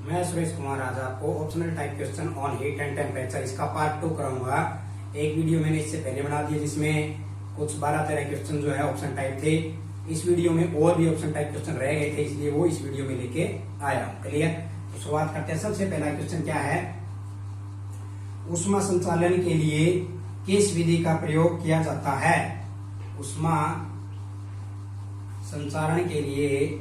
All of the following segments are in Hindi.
मैं सुरेश कुमार आज आपको optional type question on heat and temperature इसका पार्ट 2 कराऊंगा। एक वीडियो मैंने इससे पहले बना दिया जिसमें कुछ 12-13 क्वेश्चन जो है ऑप्शन टाइप थे। इस वीडियो में और भी ऑप्शन टाइप क्वेश्चन रह गए थे, इसलिए वो इस वीडियो में लेके आया हूँ। क्लियर? तो शुरुआत करते हैं। सबसे पहला क्वेश्चन क्या है, ऊष्मा संचालन के लिए किस विधि का प्रयोग किया जाता है? ऊष्मा संचारण के लिए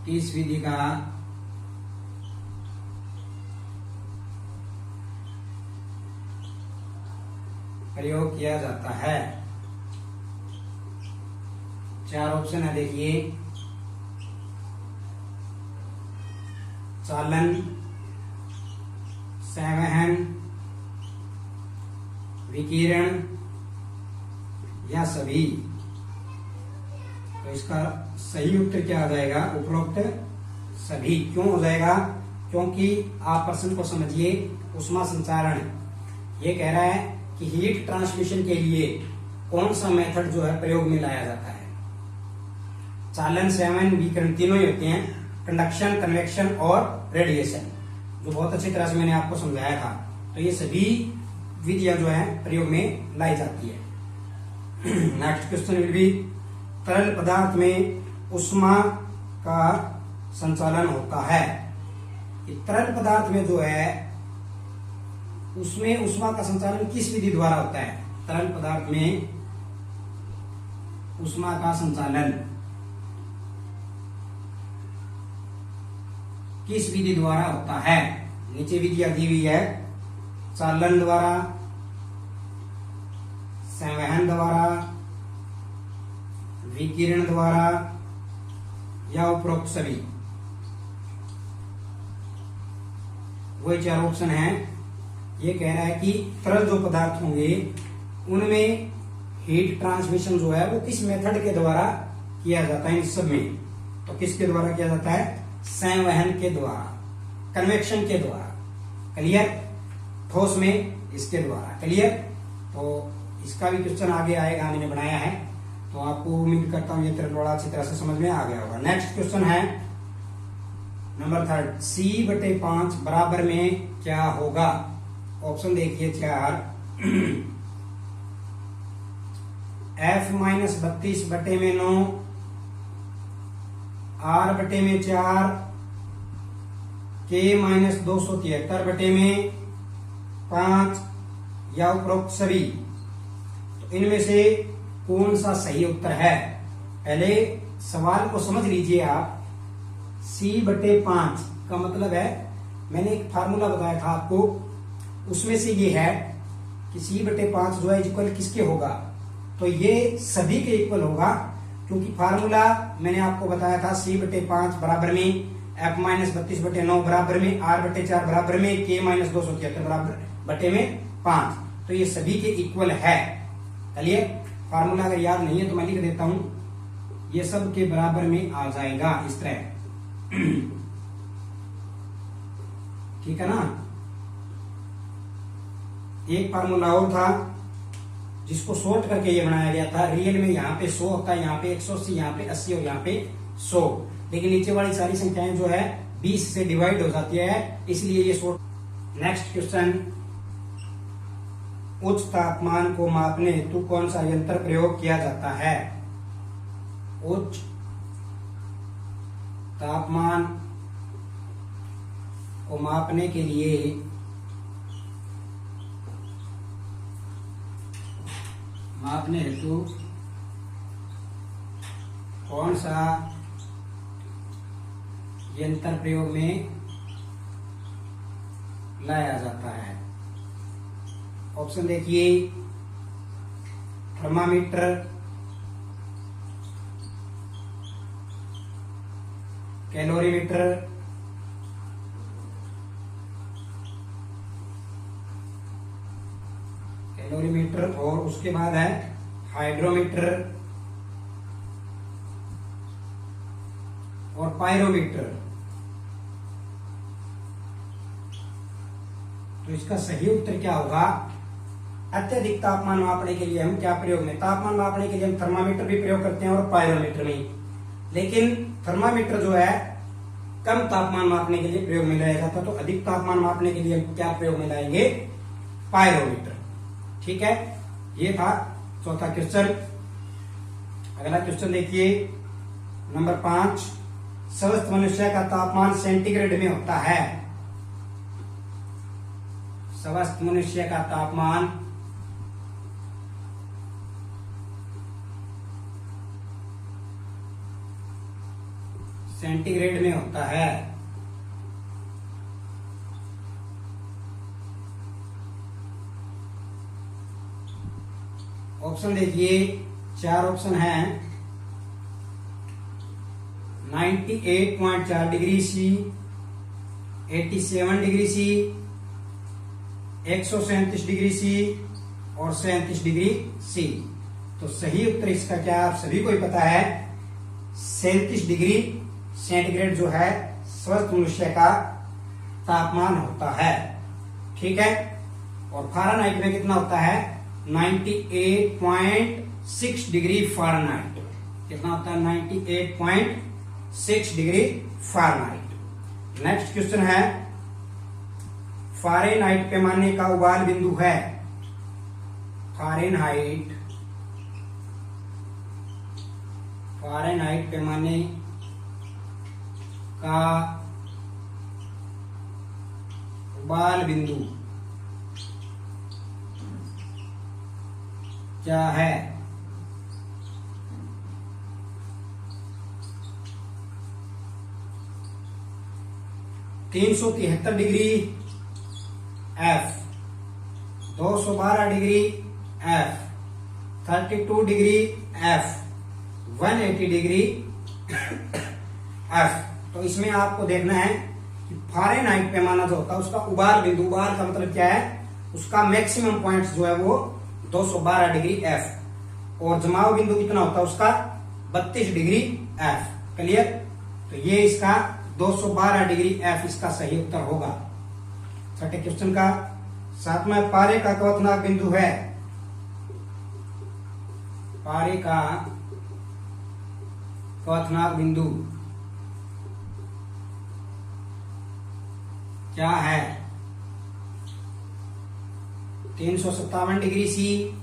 किस विधि का प्रयोग किया जाता है? 4 ऑप्शन है, देखिए। चालन, संवहन, विकिरण या सभी। तो इसका सही उत्तर क्या आ जाएगा? उपरोक्त सभी। क्यों हो जाएगा? क्योंकि आप प्रश्न को समझिए। ऊष्मा संचारण ये कह रहा है कि हीट ट्रांसमिशन के लिए कौन सा मेथड जो है प्रयोग में लाया जाता है। चालन, संवहन, विकिरण तीनों ही होते हैं, कंडक्शन, कन्वेक्शन और रेडिएशन, जो बहुत अच्छी तरह से मैंने आपको समझाया था। तो ये सभी विधियां जो है प्रयोग में लाई जाती है। नेक्स्ट क्वेश्चन विल बी, तरल पदार्थ में ऊष्मा का संचालन होता है। तरल पदार्थ में जो है उसमें ऊष्मा का संचालन किस विधि द्वारा होता है? तरल पदार्थ में ऊष्मा का संचालन किस विधि द्वारा होता है? नीचे विधियां दी हुई है। चालन द्वारा, संवहन द्वारा, विकिरण द्वारा या उपरोक्त सभी। वही 4 ऑप्शन है। ये कह रहा है कि तरल जो पदार्थ होंगे उनमें हीट ट्रांसमिशन जो है वो किस मेथड के द्वारा किया जाता है? इन सब में तो किसके द्वारा किया जाता है? संवहन के द्वारा, कन्वेक्शन के द्वारा। क्लियर? ठोस में इसके द्वारा। क्लियर? तो इसका भी क्वेश्चन आगे आएगा, मैंने बनाया है, तो आपको उम्मीद करता हूं ये त्रिकोण अच्छी तरह से समझ में आ गया होगा। नेक्स्ट क्वेश्चन है नंबर 3, C/5 बराबर में क्या होगा? ऑप्शन देखिए 4, F-32/9, R/4, K-273/5 या उपरोक्त सभी। तो इनमें से कौन सा सही उत्तर है? पहले सवाल को समझ लीजिए आप। C/5 का मतलब है, मैंने एक फार्मूला बताया था आपको, उसमें से ये है कि C/5 जो है इक्वल किसके होगा? तो ये सभी के इक्वल होगा, क्योंकि फार्मूला मैंने आपको बताया था C/5 बराबर में F-32/9 बराबर में R/4 बराबर में K-273 बराबर बटे में 5। तो ये सभी के इक्वल है। चलिए, फार्मूला अगर याद नहीं है तो मैं लिख देता हूं, ये सब के बराबर में आ जाएगा इस तरह। ठीक है ना? एक फार्मूला और था जिसको शॉर्ट करके ये बनाया गया था। रियल में यहाँ पे 100 होता है, यहाँ पे 180, यहाँ पे 80 और यहाँ पे 100, लेकिन नीचे वाली सारी संख्याएं जो है 20 से डिवाइड हो जाती है, इसलिए ये शॉर्ट। नेक्स्ट क्वेश्चन, उच्च तापमान को मापने हेतु कौन सा यंत्र प्रयोग किया जाता है? उच्च तापमान को मापने के लिए हेतु कौन सा यंत्र प्रयोग में लाया जाता है? ऑप्शन देखिए, थर्मामीटर, कैलोरीमीटर, और उसके बाद है हाइड्रोमीटर और पायरोमीटर। तो इसका सही उत्तर क्या होगा? अत्यधिक तापमान मापने के लिए हम क्या प्रयोग में, तापमान मापने के लिए हम थर्मामीटर भी प्रयोग करते हैं और पायरोमीटर में, लेकिन थर्मामीटर जो है कम तापमान मापने के लिए प्रयोग में लाया जाता है, तो अधिक तापमान मापने के लिए हम क्या प्रयोग में लाएंगे? पायरोमीटर। ठीक है, ये था चौथा क्वेश्चन। अगला क्वेश्चन देखिए नंबर 5। स्वस्थ मनुष्य का तापमान सेंटीग्रेड में होता है। स्वस्थ मनुष्य का तापमान सेंटीग्रेड में होता है। ऑप्शन देखिए, 4 ऑप्शन हैं। 98.4 degree C, 87 degree C, 137 degree C और 37 डिग्री सी। तो सही उत्तर इसका क्या आप सभी को ही पता है, 37 डिग्री सेंटीग्रेड जो है स्वस्थ मनुष्य का तापमान होता है। ठीक है, और फ़ारेनहाइट में कितना होता है? 98.6 डिग्री फ़ारेनहाइट। कितना होता है? 98.6 डिग्री फ़ारेनहाइट। नेक्स्ट क्वेश्चन है, फ़ारेनहाइट पैमाने का उबाल बिंदु है। फ़ारेनहाइट पैमाने का उबाल बिंदु क्या है? तीन 373 degree F, 212 degree F, 32 degree F, 180 degree F. तो इसमें आपको देखना है कि फ़ारेनहाइट पैमाना जो होता है उसका उबाल बिंदु, उबाल का मतलब क्या है? उसका मैक्सिमम पॉइंट जो है वो 212 डिग्री एफ, और जमाव बिंदु कितना होता है उसका? 32 डिग्री एफ। क्लियर? तो ये इसका 212 डिग्री एफ इसका सही उत्तर होगा। छठे क्वेश्चन का 7वां, पारे का क्वथनांक बिंदु है। पारे का क्वथनांक बिंदु क्या है? 357 degree C,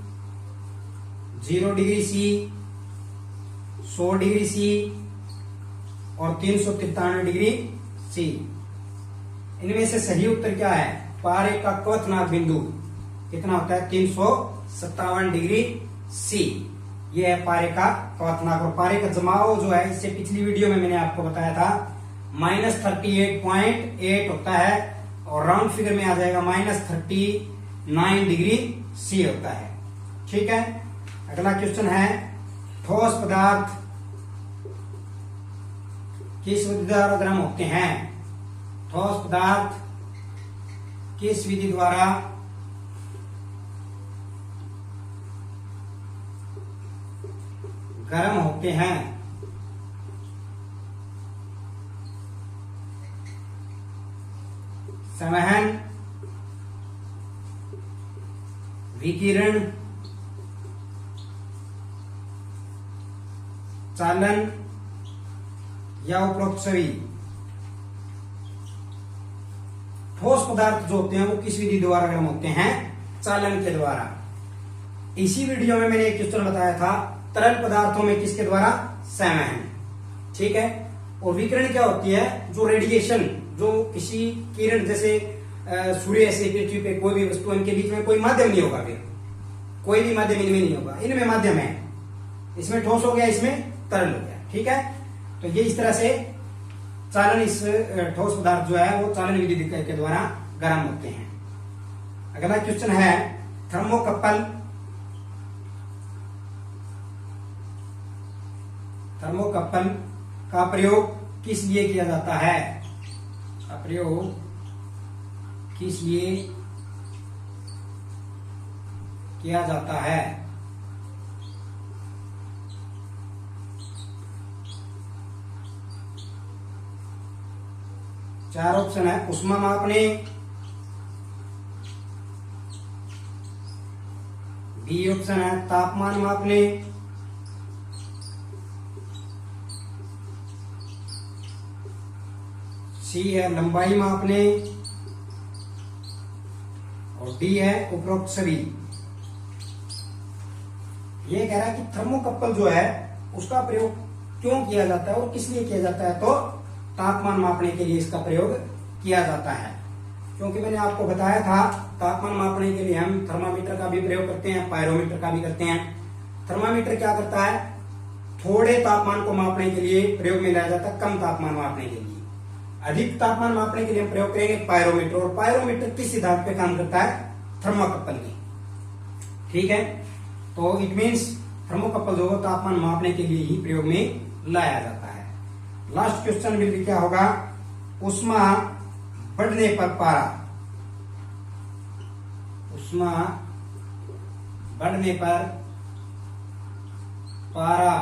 0 degree C, 100 degree C और 393 डिग्री सी। इनमें से सही उत्तर क्या है? पारे का क्वथनांक बिंदु कितना होता है? 357 डिग्री सी। यह है पारे का क्वथनांक। और पारे का जमाव जो है, इससे पिछली वीडियो में मैंने आपको बताया था, -38.8 होता है और राउंड फिगर में आ जाएगा -39 डिग्री सी होता है। ठीक है, अगला क्वेश्चन है, ठोस पदार्थ किस विधि द्वारा गर्म होते हैं? ठोस पदार्थ किस विधि द्वारा गर्म होते हैं? संवहन, विकिरण, चालन या उपरोक्त सभी। ठोस पदार्थ जो होते हैं वो किस विधि द्वारा गर्म होते हैं? चालन के द्वारा। इसी वीडियो में मैंने एक क्वेश्चन बताया था, तरल पदार्थों में किसके द्वारा? संवहन। ठीक है, और विकिरण क्या होती है? जो रेडिएशन, जो किसी किरण, जैसे सूर्य से पृथ्वी पे कोई भी वस्तु, इनके बीच में कोई माध्यम नहीं होगा, फिर कोई भी माध्यम इनमें नहीं होगा। इनमें माध्यम है, इसमें ठोस हो गया, इसमें तरल हो गया। ठीक है, तो ये इस तरह से चालन, इस ठोस पदार्थ जो है वो चालन विधि के द्वारा गर्म होते हैं। अगला क्वेश्चन है, थर्मोकपल। थर्मोकपल का प्रयोग किस लिए किया जाता है? का प्रयोग किस लिए किया जाता है? चार ऑप्शन है, ऊष्मा मापने, बी ऑप्शन है तापमान मापने, C है लंबाई मापने और D है उपरोक्त सभी। ये कह रहा है कि थर्मोकपल जो है उसका प्रयोग क्यों किया जाता है और किस लिए किया जाता है, तो तापमान मापने के लिए इसका प्रयोग किया जाता है। क्योंकि मैंने आपको बताया था तापमान मापने के लिए हम थर्मामीटर का भी प्रयोग करते हैं, पायरोमीटर का भी करते हैं। थर्मामीटर क्या करता है, थोड़े तापमान को मापने के लिए प्रयोग में लाया जाता है, कम तापमान मापने के लिए। अधिक तापमान मापने के लिए हम प्रयोग करेंगे पायरोमीटर, और पायरोमीटर किस सिद्धांत पे काम करता है, थर्मोकपल के। ठीक है, तो इट मीन्स थर्मोकपल जो तापमान मापने के लिए ही प्रयोग में लाया जाता है। लास्ट क्वेश्चन बिल्कुल क्या होगा, ऊष्मा बढ़ने पर पारा, ऊष्मा बढ़ने पर पारा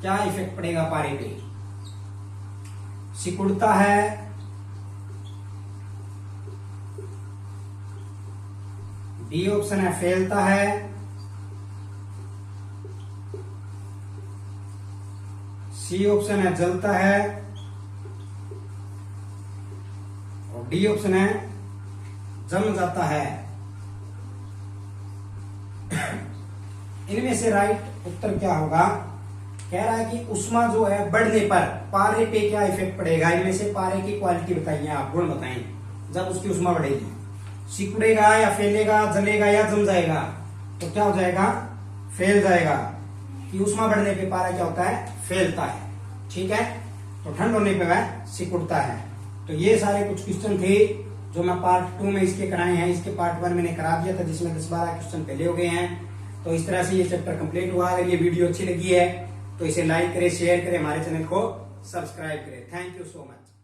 क्या इफेक्ट पड़ेगा पारे पे, सिकुड़ता है, बी ऑप्शन है फैलता है, सी ऑप्शन है जलता है, और डी ऑप्शन है जम जाता है। इनमें से राइट उत्तर क्या होगा, कह रहा है कि ऊष्मा जो है बढ़ने पर पारे पे क्या इफेक्ट पड़ेगा। इनमें से पारे की क्वालिटी बताइए आप, गुण बताइए जब उसकी ऊष्मा बढ़ेगी, सिकुड़ेगा या फैलेगा, जलेगा या जम जाएगा, तो क्या हो जाएगा, फैल जाएगा। कि ऊष्मा बढ़ने पे पारा क्या होता है, फैलता है। ठीक है, तो ठंड होने पे वह सिकुड़ता है। तो ये सारे कुछ क्वेश्चन थे जो मैं पार्ट 2 में इसके कराए हैं। इसके पार्ट 1 मैंने करा दिया था जिसमें 10-12 क्वेश्चन पहले हो गए हैं। तो इस तरह से ये चैप्टर कंप्लीट हुआ। अगर ये वीडियो अच्छी लगी है तो इसे लाइक करें, शेयर करें, हमारे चैनल को सब्सक्राइब करें। Thank you so much.